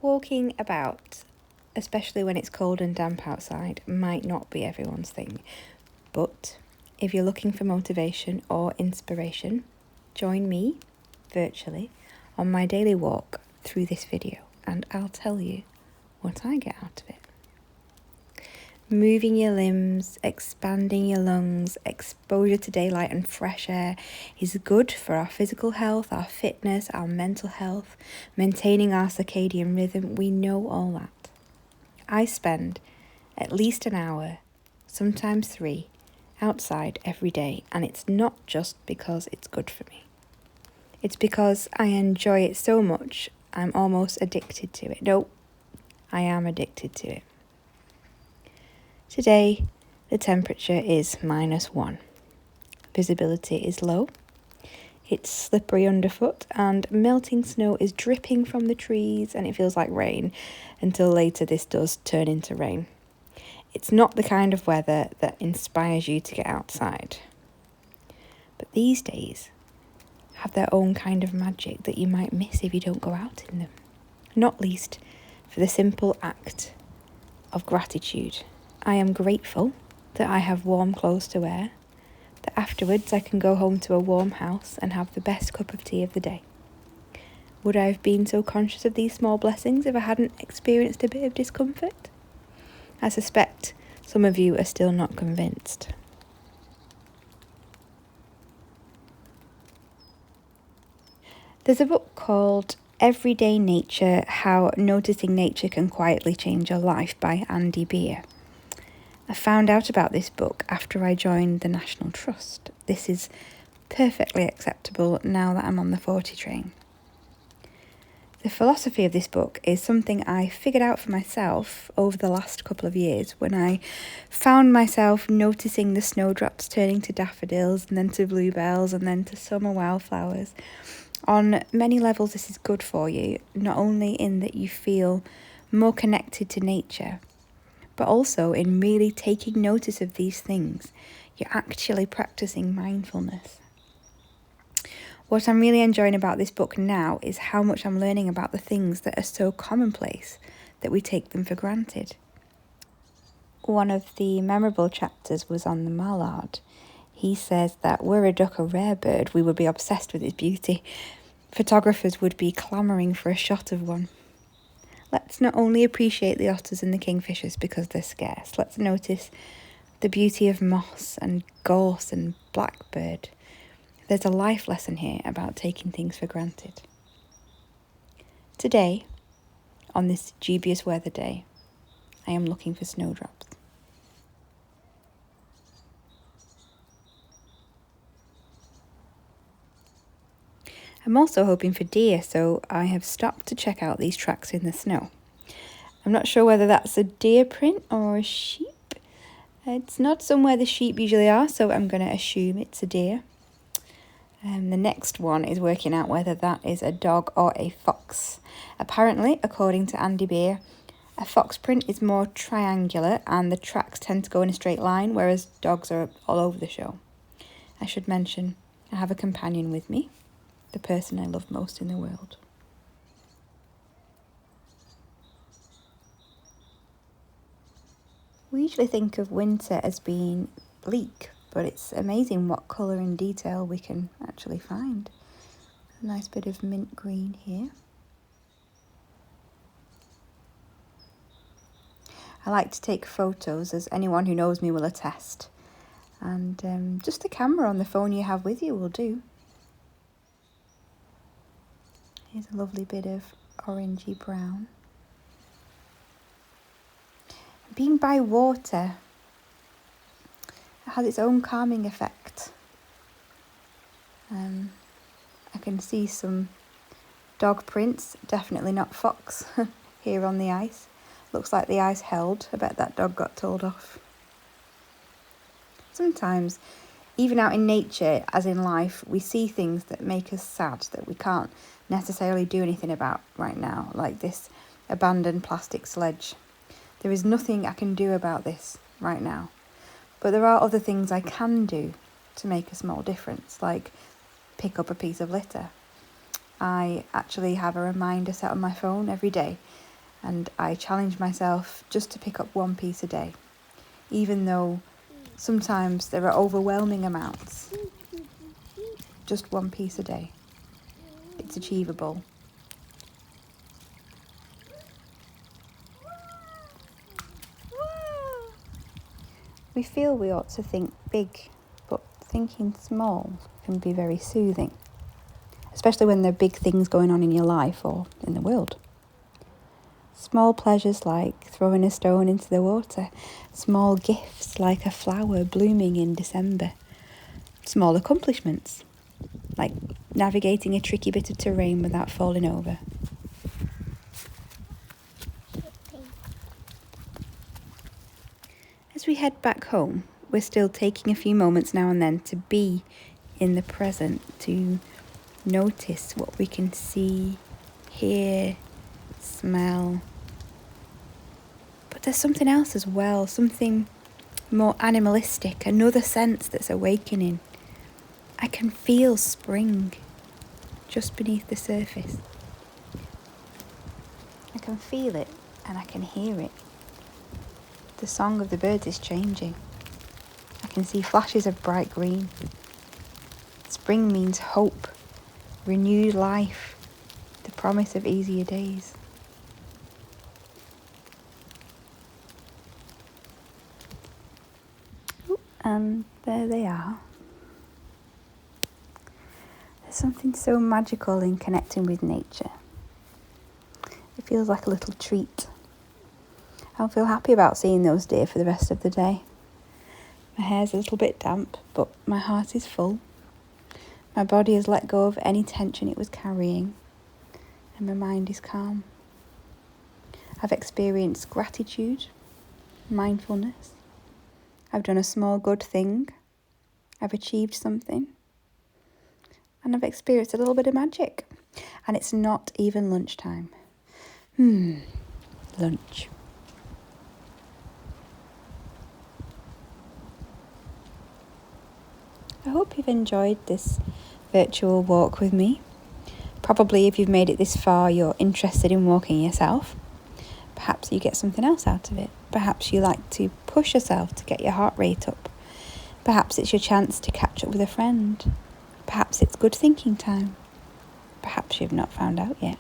Walking about, especially when it's cold and damp outside, might not be everyone's thing. But if you're looking for motivation or inspiration, join me virtually on my daily walk through this video and I'll tell you what I get out of it. Moving your limbs, expanding your lungs, exposure to daylight and fresh air is good for our physical health, our fitness, our mental health, maintaining our circadian rhythm. We know all that. I spend at least an hour, sometimes 3, outside every day, and it's not just because it's good for me. It's because I enjoy it so much, I'm almost addicted to it. No, I am addicted to it. Today, the temperature is -1. Visibility is low. It's slippery underfoot and melting snow is dripping from the trees and it feels like rain until later this does turn into rain. It's not the kind of weather that inspires you to get outside. But these days have their own kind of magic that you might miss if you don't go out in them. Not least for the simple act of gratitude. I am grateful that I have warm clothes to wear, that afterwards I can go home to a warm house and have the best cup of tea of the day. Would I have been so conscious of these small blessings if I hadn't experienced a bit of discomfort? I suspect some of you are still not convinced. There's a book called Everyday Nature, How Noticing Nature Can Quietly Change Your Life by Andy Beer. I found out about this book after I joined the National Trust. This is perfectly acceptable now that I'm on the 40 train. The philosophy of this book is something I figured out for myself over the last couple of years when I found myself noticing the snowdrops turning to daffodils and then to bluebells and then to summer wildflowers. On many levels this is good for you, not only in that you feel more connected to nature, but also in really taking notice of these things. You're actually practicing mindfulness. What I'm really enjoying about this book now is how much I'm learning about the things that are so commonplace that we take them for granted. One of the memorable chapters was on the mallard. He says that were a duck a rare bird, we would be obsessed with its beauty. Photographers would be clamouring for a shot of one. Let's not only appreciate the otters and the kingfishers because they're scarce, let's notice the beauty of moss and gorse and blackbird. There's a life lesson here about taking things for granted. Today, on this dubious weather day, I am looking for snowdrops. I'm also hoping for deer, so I have stopped to check out these tracks in the snow. I'm not sure whether that's a deer print or a sheep. It's not somewhere the sheep usually are, so I'm going to assume it's a deer. The next one is working out whether that is a dog or a fox. Apparently, according to Andy Beer, a fox print is more triangular and the tracks tend to go in a straight line, whereas dogs are all over the show. I should mention, I have a companion with me. The person I love most in the world. We usually think of winter as being bleak, but it's amazing what colour and detail we can actually find. A nice bit of mint green here. I like to take photos, as anyone who knows me will attest. And just the camera on the phone you have with you will do. Here's a lovely bit of orangey brown. Being by water has its own calming effect. I can see some dog prints, definitely not fox, here on the ice. Looks like the ice held. I bet that dog got told off. Sometimes, even out in nature, as in life, we see things that make us sad that we can't necessarily do anything about right now, like this abandoned plastic sledge. There is nothing I can do about this right now, but there are other things I can do to make a small difference, like pick up a piece of litter. I actually have a reminder set on my phone every day And I challenge myself just to pick up one piece a day, even though sometimes there are overwhelming amounts. Just one piece a day. It's achievable. We feel we ought to think big, but thinking small can be very soothing, especially when there are big things going on in your life or in the world. Small pleasures like throwing a stone into the water, small gifts like a flower blooming in December, small accomplishments like navigating a tricky bit of terrain without falling over. As we head back home, we're still taking a few moments now and then to be in the present, to notice what we can see, hear, smell. But there's something else as well, something more animalistic, another sense that's awakening. I can feel spring just beneath the surface. I can feel it and I can hear it. The song of the birds is changing. I can see flashes of bright green. Spring means hope, renewed life, the promise of easier days. And there they are. There's something so magical in connecting with nature. It feels like a little treat. I'll feel happy about seeing those deer for the rest of the day. My hair's a little bit damp, but my heart is full. My body has let go of any tension it was carrying, and my mind is calm. I've experienced gratitude, mindfulness. I've done a small good thing. I've achieved something. And I've experienced a little bit of magic. And it's not even lunchtime. Lunch. I hope you've enjoyed this virtual walk with me. Probably if you've made it this far, you're interested in walking yourself. Perhaps you get something else out of it. Perhaps you like to push yourself to get your heart rate up. Perhaps it's your chance to catch up with a friend. Perhaps it's good thinking time. Perhaps you've not found out yet.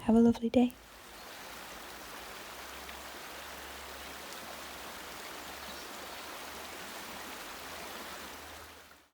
Have a lovely day.